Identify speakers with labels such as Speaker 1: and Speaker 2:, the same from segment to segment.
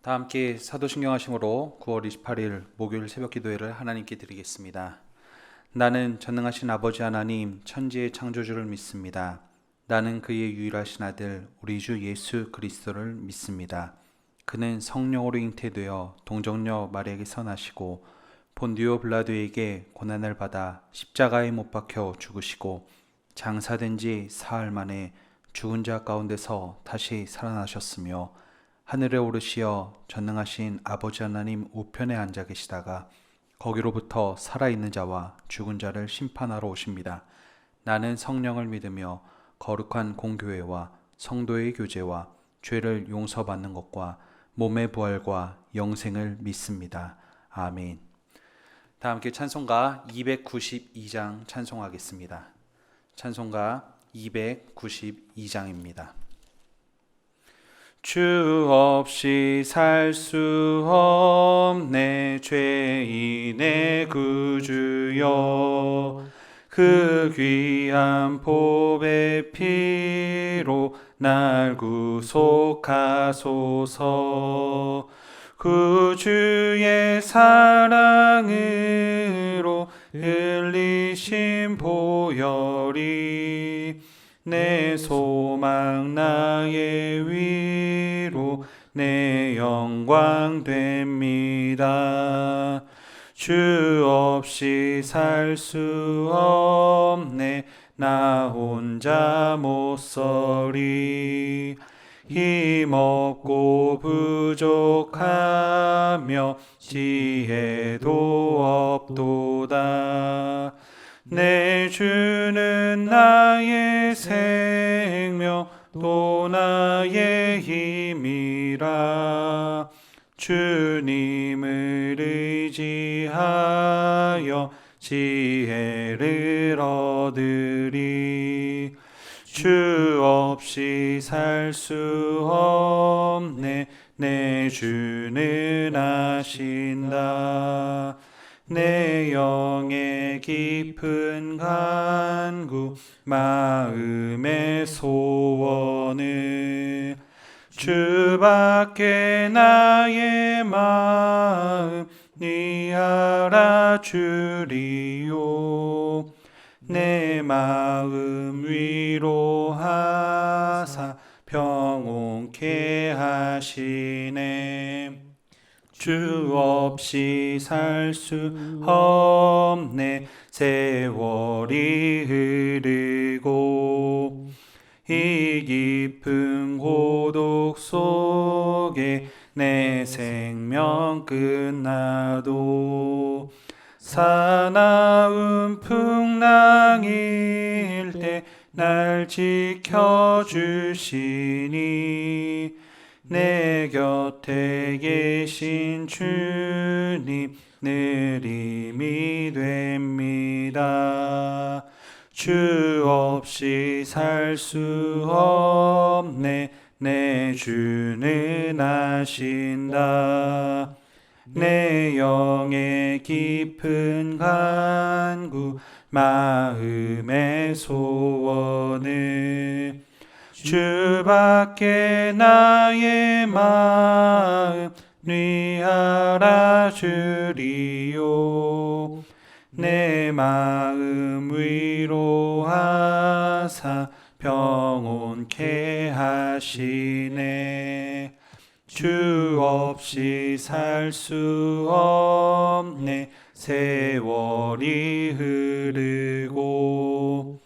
Speaker 1: 다 함께 사도신경 하심으로 9월 28일 목요일 새벽 기도회를 하나님께 드리겠습니다. 나는 전능하신 아버지 하나님 천지의 창조주를 믿습니다. 나는 그의 유일하신 아들 우리 주 예수 그리스도를 믿습니다. 그는 성령으로 잉태되어 동정녀 마리아에게서 나시고 본디오 빌라도에게 고난을 받아 십자가에 못 박혀 죽으시고 장사된 지 사흘 만에 죽은 자 가운데서 다시 살아나셨으며 하늘에 오르시어 전능하신 아버지 하나님 우편에 앉아 계시다가 거기로부터 살아있는 자와 죽은 자를 심판하러 오십니다. 나는 성령을 믿으며 거룩한 공교회와 성도의 교제와 죄를 용서받는 것과 몸의 부활과 영생을 믿습니다. 아멘. 다 함께 찬송가 292장 찬송하겠습니다. 찬송가 292장입니다. 주 없이 살 수 없네 죄인의 구주여, 그 귀한 보배 피로 날 구속하소서. 구주의 사랑으로 흘리신 보혈이 내 소망 나의 위로 내 영광 됩니다. 주 없이 살 수 없네 나 혼자 못 서리. 힘없고 부족하며 지혜도 없도다. 내 주는 나의 생명 또 나의 힘이라. 주님을 의지하여 지혜를 얻으리. 주 없이 살 수 없네 내 주는 아신다. 내 영의 깊은 간구 마음의 소원을 주밖에 나의 마음 니 알아주리요. 내 마음 위로하사 평온케 하시네. 주 없이 살 수 없네 세월이 흐르고 이 깊은 고독 속에 내 생명 끝나도 사나운 풍랑일 때 날 지켜주시니 내 곁에 계신 주님 늘 힘이 됩니다. 주 없이 살 수 없네 내 주는 아신다. 내 영의 깊은 간구 마음의 소원을 주밖에 나의 마음 니 알아주리요. 내 마음 위로하사 평온케 하시네. 주 없이 살 수 없네 세월이 흐르고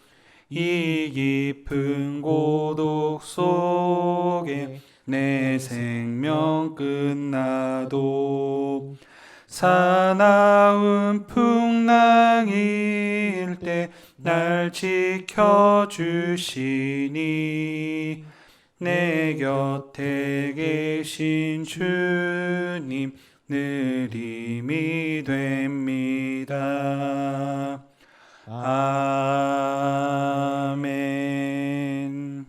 Speaker 1: 이 깊은 고독 속에 내 생명 끝나도 사나운 풍랑일 때 날 지켜주시니 내 곁에 계신 주님 늘 힘이 됩니다. 아멘.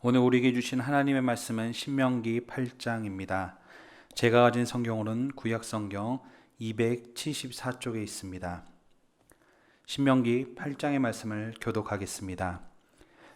Speaker 1: 오늘 우리에게 주신 하나님의 말씀은 신명기 8장입니다. 제가 가진 성경으로는 구약성경 274쪽에 있습니다. 신명기 8장의 말씀을 교독하겠습니다.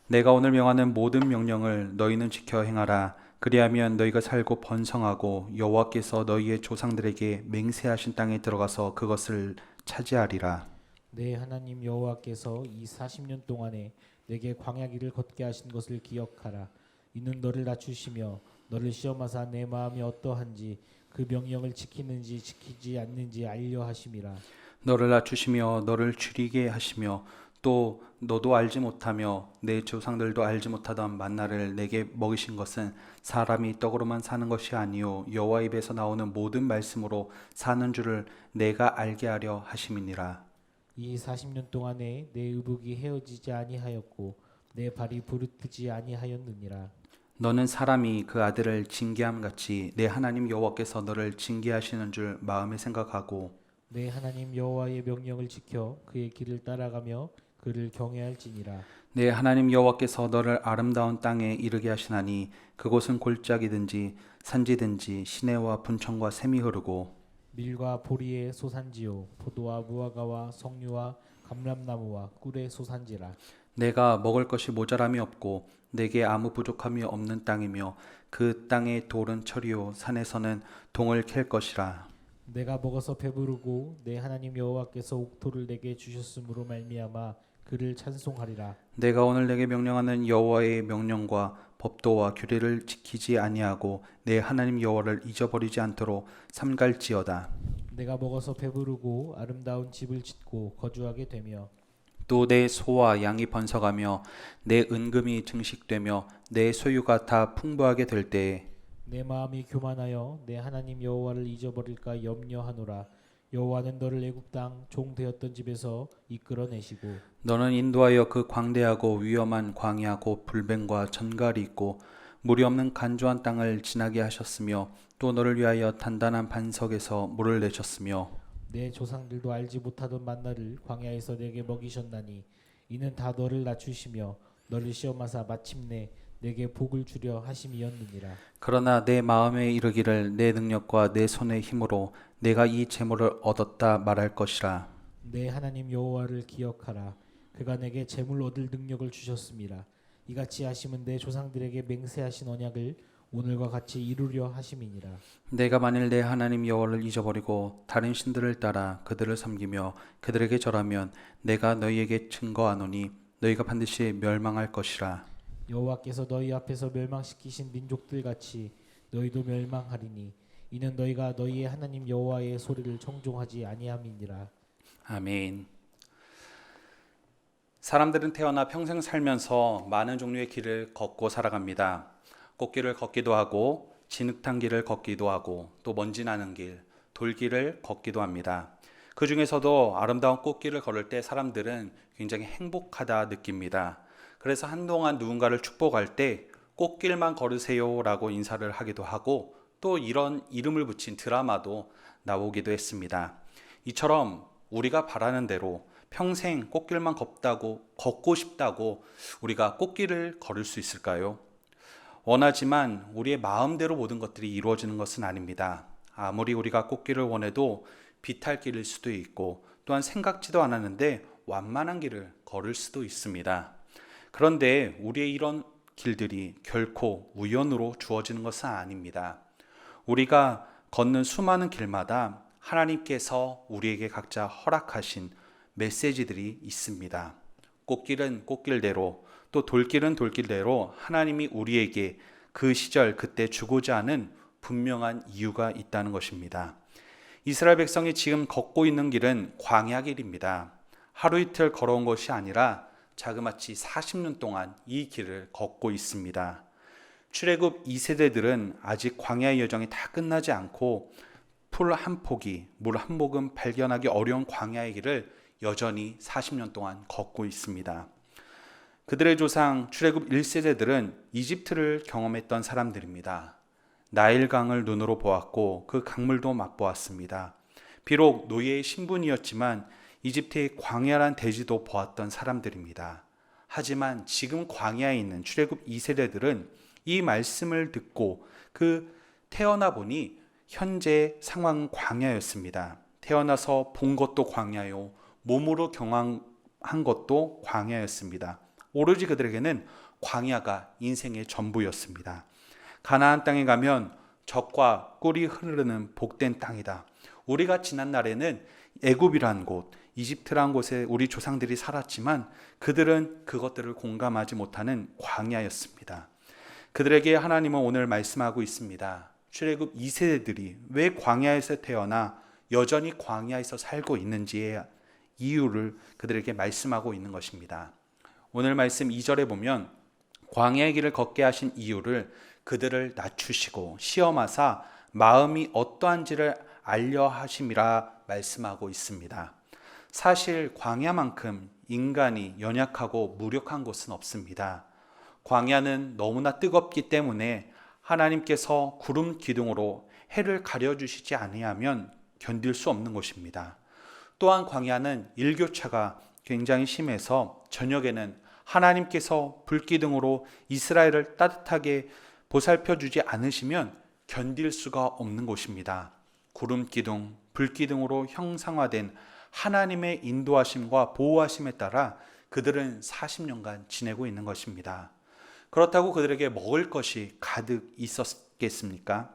Speaker 1: 내가 오늘 명하는 모든 명령을 너희는 지켜 행하라. 그리하면 너희가 살고 번성하고 여호와께서 너희의 조상들에게 맹세하신 땅에 들어가서 그것을 차지하리라.
Speaker 2: 내 하나님 여호와께서 이 40년 동안에 내게 광야 길을 걷게 하신 것을 기억하라. 이는 너를 낮추시며 너를 시험하사 내 마음이 어떠한지 그 명령을 지키는지 지키지 않는지 알려 하심이라.
Speaker 1: 너를 낮추시며 너를 줄이게 하시며 또 너도 알지 못하며 내 조상들도 알지 못하던 만나를 내게 먹이신 것은 사람이 떡으로만 사는 것이 아니요 여호와 입에서 나오는 모든 말씀으로 사는 줄을 내가 알게 하려 하심이니라.
Speaker 2: 이 40년 동안에 내 의복이 헤어지지 아니하였고 내 발이 부르트지 아니하였느니라.
Speaker 1: 너는 사람이 그 아들을 징계함 같이 내 하나님 여호와께서 너를 징계하시는 줄 마음에 생각하고
Speaker 2: 내 하나님 여호와의 명령을 지켜 그의 길을 따라가며 그를 경외할지니라.
Speaker 1: 내 하나님 여호와께서 너를 아름다운 땅에 이르게 하시나니 그곳은 골짜기든지 산지든지 시내와 분청과 샘이 흐르고
Speaker 2: 밀과 보리의 소산지요 포도와 무화과와 석류와 감람나무와 꿀의 소산지라.
Speaker 1: 내가 먹을 것이 모자람이 없고 내게 아무 부족함이 없는 땅이며 그 땅의 돌은 철이요 산에서는 동을 캘 것이라.
Speaker 2: 내가 먹어서 배부르고 내 하나님 여호와께서 옥토를 내게 주셨으므로 말미암아 그를 찬송하리라.
Speaker 1: 내가 오늘 내게 명령하는 여호와의 명령과 법도와 규례를 지키지 아니하고 내 하나님 여호와를 잊어버리지 않도록 삼갈지어다.
Speaker 2: 내가 먹어서 배부르고 아름다운 집을 짓고 거주하게 되며
Speaker 1: 또 내 소와 양이 번성하며 내 은금이 증식되며 내 소유가 다 풍부하게 될 때에
Speaker 2: 내 마음이 교만하여 내 하나님 여호와를 잊어버릴까 염려하노라. 여호와는 너를 애굽 땅 종 되었던 집에서 이끌어내시고
Speaker 1: 너는 인도하여 그 광대하고 위험한 광야 곧 불뱀과 전갈이 있고 물이 없는 간조한 땅을 지나게 하셨으며 또 너를 위하여 단단한 반석에서 물을 내셨으며
Speaker 2: 내 조상들도 알지 못하던 만나를 광야에서 내게 먹이셨나니 이는 다 너를 낮추시며 너를 시험하사 마침내 내게 복을 주려 하심이었느니라.
Speaker 1: 그러나 내 마음에 이르기를 내 능력과 내 손의 힘으로 내가 이 재물을 얻었다 말할 것이라.
Speaker 2: 내 하나님 여호와를 기억하라. 그가 내게 재물 얻을 능력을 주셨습니다. 이같이 하심은 내 조상들에게 맹세하신 언약을 오늘과 같이 이루려 하심이니라.
Speaker 1: 내가 만일 내 하나님 여호와를 잊어버리고 다른 신들을 따라 그들을 섬기며 그들에게 절하면 내가 너희에게 증거하노니 너희가 반드시 멸망할 것이라.
Speaker 2: 여호와께서 너희 앞에서 멸망시키신 민족들 같이 너희도 멸망하리니 이는 너희가 너희의 하나님 여호와의 소리를 청종하지 아니함이니라.
Speaker 1: 아멘. 사람들은 태어나 평생 살면서 많은 종류의 길을 걷고 살아갑니다. 꽃길을 걷기도 하고 진흙탕 길을 걷기도 하고 또 먼지 나는 길, 돌길을 걷기도 합니다. 그 중에서도 아름다운 꽃길을 걸을 때 사람들은 굉장히 행복하다 느낍니다. 그래서 한동안 누군가를 축복할 때 꽃길만 걸으세요 라고 인사를 하기도 하고 또 이런 이름을 붙인 드라마도 나오기도 했습니다. 이처럼 우리가 바라는 대로 평생 꽃길만 걷고 싶다고 우리가 꽃길을 걸을 수 있을까요? 원하지만 우리의 마음대로 모든 것들이 이루어지는 것은 아닙니다. 아무리 우리가 꽃길을 원해도 비탈길일 수도 있고 또한 생각지도 않았는데 완만한 길을 걸을 수도 있습니다. 그런데 우리의 이런 길들이 결코 우연으로 주어지는 것은 아닙니다. 우리가 걷는 수많은 길마다 하나님께서 우리에게 각자 허락하신 메시지들이 있습니다. 꽃길은 꽃길대로 또 돌길은 돌길대로 하나님이 우리에게 그 시절 그때 주고자 하는 분명한 이유가 있다는 것입니다. 이스라엘 백성이 지금 걷고 있는 길은 광야 길입니다. 하루 이틀 걸어온 것이 아니라 자그마치 40년 동안 이 길을 걷고 있습니다. 출애굽 2세대들은 아직 광야의 여정이 다 끝나지 않고 풀 한 포기, 물 한 모금 발견하기 어려운 광야의 길을 여전히 40년 동안 걷고 있습니다. 그들의 조상 출애굽 1세대들은 이집트를 경험했던 사람들입니다. 나일강을 눈으로 보았고 그 강물도 맛보았습니다. 비록 노예의 신분이었지만 이집트의 광야란 대지도 보았던 사람들입니다. 하지만 지금 광야에 있는 출애굽 2세대들은 이 말씀을 듣고 태어나 보니 현재 상황은 광야였습니다. 태어나서 본 것도 광야요, 몸으로 경험한 것도 광야였습니다. 오로지 그들에게는 광야가 인생의 전부였습니다. 가나안 땅에 가면 젖과 꿀이 흐르는 복된 땅이다. 우리가 지난 날에는 애굽이란 곳, 이집트란 곳에 우리 조상들이 살았지만 그들은 그것들을 공감하지 못하는 광야였습니다. 그들에게 하나님은 오늘 말씀하고 있습니다. 출애굽 2세대들이 왜 광야에서 태어나 여전히 광야에서 살고 있는지의 이유를 그들에게 말씀하고 있는 것입니다. 오늘 말씀 2절에 보면 광야의 길을 걷게 하신 이유를 그들을 낮추시고 시험하사 마음이 어떠한지를 알려 하심이라 말씀하고 있습니다. 사실 광야만큼 인간이 연약하고 무력한 곳은 없습니다. 광야는 너무나 뜨겁기 때문에 하나님께서 구름 기둥으로 해를 가려주시지 아니하면 견딜 수 없는 곳입니다. 또한 광야는 일교차가 굉장히 심해서 저녁에는 하나님께서 불기둥으로 이스라엘을 따뜻하게 보살펴 주지 않으시면 견딜 수가 없는 곳입니다. 구름기둥, 불기둥으로 형상화된 하나님의 인도하심과 보호하심에 따라 그들은 40년간 지내고 있는 것입니다. 그렇다고 그들에게 먹을 것이 가득 있었겠습니까?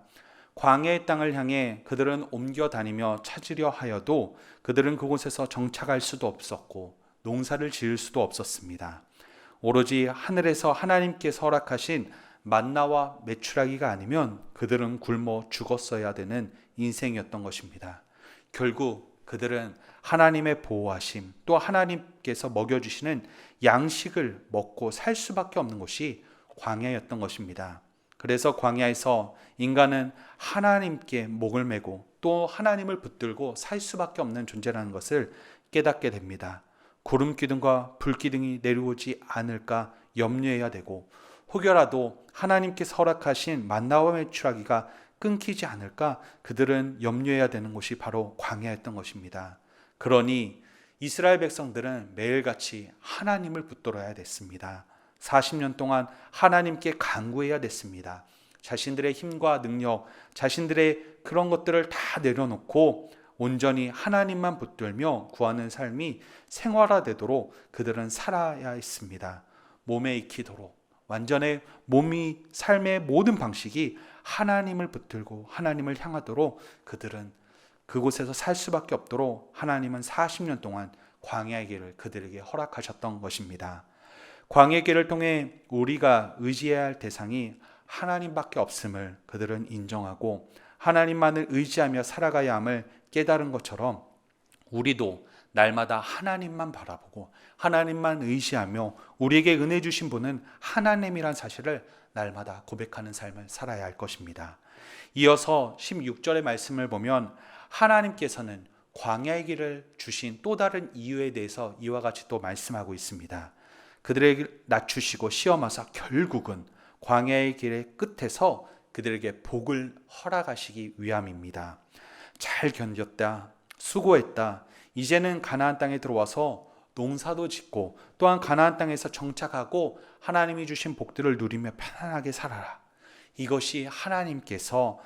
Speaker 1: 광야의 땅을 향해 그들은 옮겨 다니며 찾으려 하여도 그들은 그곳에서 정착할 수도 없었고 농사를 지을 수도 없었습니다. 오로지 하늘에서 하나님께서 허락하신 만나와 메추라기가 아니면 그들은 굶어 죽었어야 되는 인생이었던 것입니다. 결국 그들은 하나님의 보호하심, 또 하나님께서 먹여주시는 양식을 먹고 살 수밖에 없는 곳이 광야였던 것입니다. 그래서 광야에서 인간은 하나님께 목을 매고 또 하나님을 붙들고 살 수밖에 없는 존재라는 것을 깨닫게 됩니다. 구름 기둥과 불 기둥이 내려오지 않을까 염려해야 되고 혹여라도 하나님께서 허락하신 만나와 메추라기가 끊기지 않을까 그들은 염려해야 되는 곳이 바로 광야였던 것입니다. 그러니 이스라엘 백성들은 매일같이 하나님을 붙들어야 됐습니다. 40년 동안 하나님께 간구해야 됐습니다. 자신들의 힘과 능력, 자신들의 그런 것들을 다 내려놓고 온전히 하나님만 붙들며 구하는 삶이 생활화되도록 그들은 살아야 했습니다. 몸에 익히도록 완전히 몸이 삶의 모든 방식이 하나님을 붙들고 하나님을 향하도록 그들은 그곳에서 살 수밖에 없도록 하나님은 40년 동안 광야의 길을 그들에게 허락하셨던 것입니다. 광야의 길을 통해 우리가 의지해야 할 대상이 하나님밖에 없음을 그들은 인정하고 하나님만을 의지하며 살아가야 함을 깨달은 것처럼 우리도 날마다 하나님만 바라보고 하나님만 의지하며 우리에게 은혜 주신 분은 하나님이란 사실을 날마다 고백하는 삶을 살아야 할 것입니다. 이어서 16절의 말씀을 보면 하나님께서는 광야의 길을 주신 또 다른 이유에 대해서 이와 같이 또 말씀하고 있습니다. 그들에게 낮추시고 시험하사 결국은 광야의 길의 끝에서 그들에게 복을 허락하시기 위함입니다. 잘 견뎠다, 수고했다, 이제는 가나안 땅에 들어와서 농사도 짓고 또한 가나안 땅에서 정착하고 하나님이 주신 복들을 누리며 편안하게 살아라. 이것이 하나님께서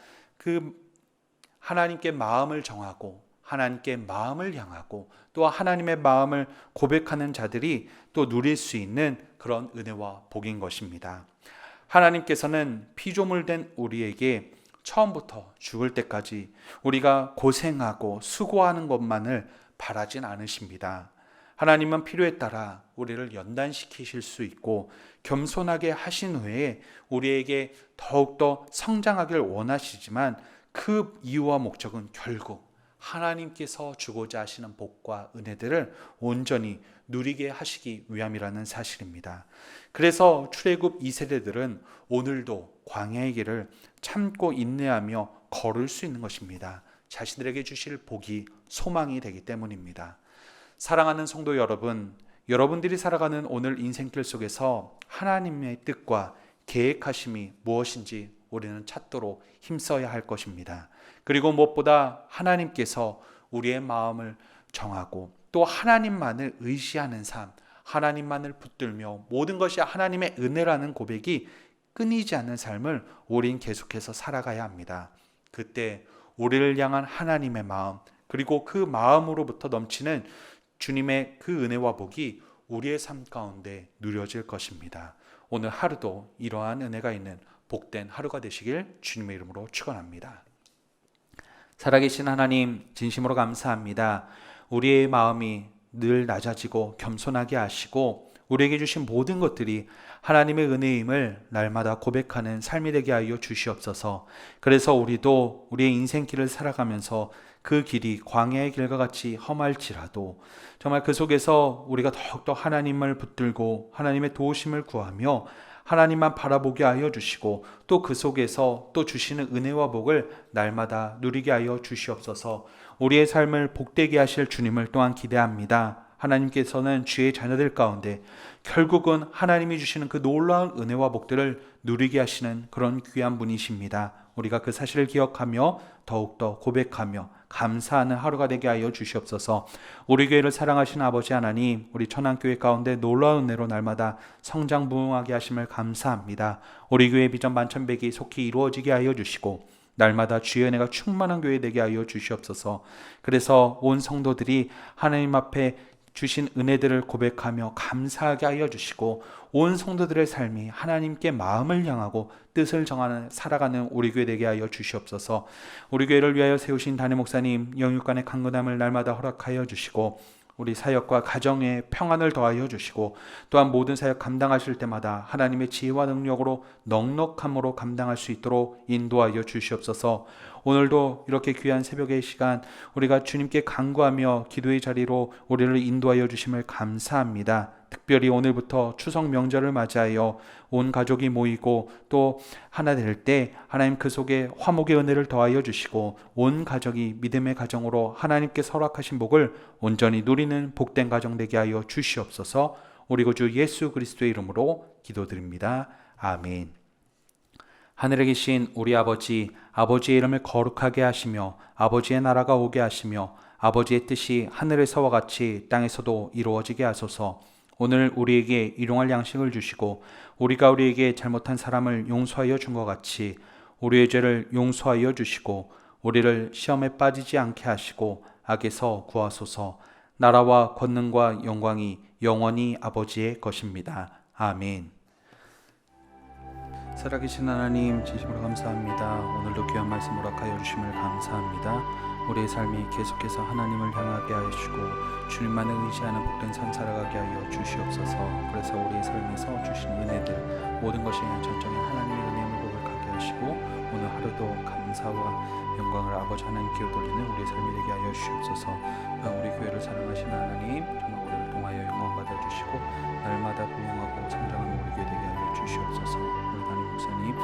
Speaker 1: 하나님께 마음을 정하고 하나님께 마음을 향하고 또 하나님의 마음을 고백하는 자들이 또 누릴 수 있는 그런 은혜와 복인 것입니다. 하나님께서는 피조물 된 우리에게 처음부터 죽을 때까지 우리가 고생하고 수고하는 것만을 바라진 않으십니다. 하나님은 필요에 따라 우리를 연단시키실 수 있고 겸손하게 하신 후에 우리에게 더욱더 성장하길 원하시지만 그 이유와 목적은 결국 하나님께서 주고자 하시는 복과 은혜들을 온전히 누리게 하시기 위함이라는 사실입니다. 그래서 출애굽 2세대들은 오늘도 광야의 길을 참고 인내하며 걸을 수 있는 것입니다. 자신들에게 주실 복이 소망이 되기 때문입니다. 사랑하는 성도 여러분, 여러분들이 살아가는 오늘 인생길 속에서 하나님의 뜻과 계획하심이 무엇인지 우리는 찾도록 힘써야 할 것입니다. 그리고 무엇보다 하나님께서 우리의 마음을 정하고 또 하나님만을 의지하는 삶, 하나님만을 붙들며 모든 것이 하나님의 은혜라는 고백이 끊이지 않는 삶을 우린 계속해서 살아가야 합니다. 그때 우리를 향한 하나님의 마음, 그리고 그 마음으로부터 넘치는 주님의 그 은혜와 복이 우리의 삶 가운데 누려질 것입니다. 오늘 하루도 이러한 은혜가 있는 복된 하루가 되시길 주님의 이름으로 축원합니다. 살아계신 하나님, 진심으로 감사합니다. 우리의 마음이 늘 낮아지고 겸손하게 하시고 우리에게 주신 모든 것들이 하나님의 은혜임을 날마다 고백하는 삶이 되게 하여 주시옵소서. 그래서 우리도 우리의 인생길을 살아가면서 그 길이 광야의 길과 같이 험할지라도 정말 그 속에서 우리가 더욱더 하나님을 붙들고 하나님의 도우심을 구하며 하나님만 바라보게 하여 주시고 또 그 속에서 또 주시는 은혜와 복을 날마다 누리게 하여 주시옵소서. 우리의 삶을 복되게 하실 주님을 또한 기대합니다. 하나님께서는 주의 자녀들 가운데 결국은 하나님이 주시는 그 놀라운 은혜와 복들을 누리게 하시는 그런 귀한 분이십니다. 우리가 그 사실을 기억하며 더욱더 고백하며 감사하는 하루가 되게 하여 주시옵소서. 우리 교회를 사랑하시는 아버지 하나님, 우리 천안교회 가운데 놀라운 은혜로 날마다 성장부흥하게 하심을 감사합니다. 우리 교회 비전 만천백이 속히 이루어지게 하여 주시고 날마다 주의 은혜가 충만한 교회 되게 하여 주시옵소서. 그래서 온 성도들이 하나님 앞에 주신 은혜들을 고백하며 감사하게 하여 주시고 온 성도들의 삶이 하나님께 마음을 향하고 뜻을 정하는 살아가는 우리 교회 되게 하여 주시옵소서. 우리 교회를 위하여 세우신 담임 목사님 영육간의 강건함을 날마다 허락하여 주시고 우리 사역과 가정에 평안을 더하여 주시고 또한 모든 사역 감당하실 때마다 하나님의 지혜와 능력으로 넉넉함으로 감당할 수 있도록 인도하여 주시옵소서. 오늘도 이렇게 귀한 새벽의 시간 우리가 주님께 간구하며 기도의 자리로 우리를 인도하여 주심을 감사합니다. 특별히 오늘부터 추석 명절을 맞이하여 온 가족이 모이고 또 하나 될 때 하나님 그 속에 화목의 은혜를 더하여 주시고 온 가족이 믿음의 가정으로 하나님께 허락하신 복을 온전히 누리는 복된 가정 되게 하여 주시옵소서. 우리 구주 예수 그리스도의 이름으로 기도드립니다. 아멘. 하늘에 계신 우리 아버지, 아버지의 이름을 거룩하게 하시며 아버지의 나라가 오게 하시며 아버지의 뜻이 하늘에서와 같이 땅에서도 이루어지게 하소서. 오늘 우리에게 일용할 양식을 주시고 우리가 우리에게 잘못한 사람을 용서하여 준 것 같이 우리의 죄를 용서하여 주시고 우리를 시험에 빠지지 않게 하시고 악에서 구하소서. 나라와 권능과 영광이 영원히 아버지의 것입니다. 아멘. 살아계신 하나님, 진심으로 감사합니다. 오늘도 귀한 말씀 허락하여 주심을 감사합니다. 우리의 삶이 계속해서 하나님을 향하게 하시고 주님만을 의지하는 복된 삶 살아가게 하여 주시옵소서. 그래서 우리의 삶에서 주신 은혜들 모든 것이 전적인 하나님의 은혜를 고백하게 하시고 오늘 하루도 감사와 영광을 아버지 하나님께 돌리는 우리의 삶이 되게 하여 주시옵소서. 우리 교회를 사랑하시는 하나님, 정말 우리를 통하여 영광 받아주시고 날마다 부흥하고 성장하는 우리 교회 되게 하여 주시옵소서. 우리 담임 목사님